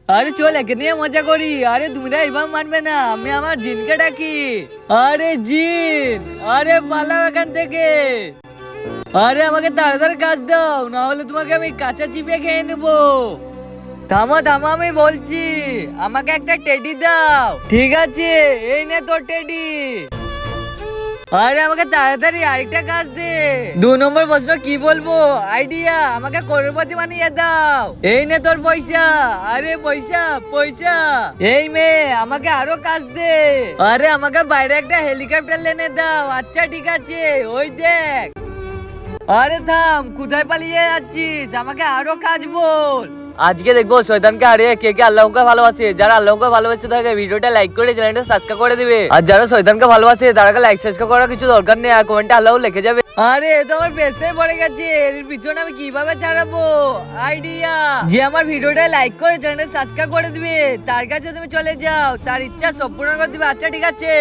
আরে চল একে নিয়ে মজা করি। আরে তোমরা এবার মানবে না, আমি আমার জিনকে ডাকি। আরে জিন, আরে পালাও এখান থেকে। আরে আমাকে তাড়াতাড়ি কাজ দাও, না হলে তোমাকে আমি কাঁচা চিবিয়ে খেয়ে নেবো। থামো থামো, আমি বলছি, আমাকে একটা টেডি দাও। ঠিক আছে, এই নে তোর টেডি। আরে আমাকে তাড়াতাড়ি আরেকটা কাজ দে। 2 নম্বর প্রশ্ন কি বলবো? আইডিয়া, আমাকে করোড়পতি বানিয়ে দাও। এই নে তোর পয়সা। আরে পয়সা পয়সা। এই মেয়ে, আমাকে আরো কাজ দে। আরে আমাকে বাইরে একটা হেলিকপ্টার এনে দাও। আচ্ছা ঠিক আছে, ওই দেখ। আরে থাম, কোথায় পালিয়ে যাচ্ছিস? আমাকে আরো কাজ বল। আজকে দেখবো শয়তানকে হারিয়ে কে কে আল্লাহকে ভালোবাসে। যারা আল্লাহকে ভালোবাসে তাকে ভিডিওটা লাইক করে চ্যানেলটা সাবস্ক্রাইব করে দিবে। আর যারা শয়তানকে ভালোবাসে তারা লাইক সাবস্ক্রাইব করার কিছু দরকার নেই, আর কমেন্টে আল্লাহ লিখে যাবে। আরে এ তো আমার পেছনে পড়ে গেছে, এর পিছনে আমি কিভাবে ছাড়াবো? আইডিয়া, যে আমার ভিডিওটা লাইক করে চ্যানেলটা সাবস্ক্রাইব করে দিবে তার কাছে তুমি চলে যাও, তার ইচ্ছা সব পূরণ করে দিবে। আচ্ছা ঠিক আছে।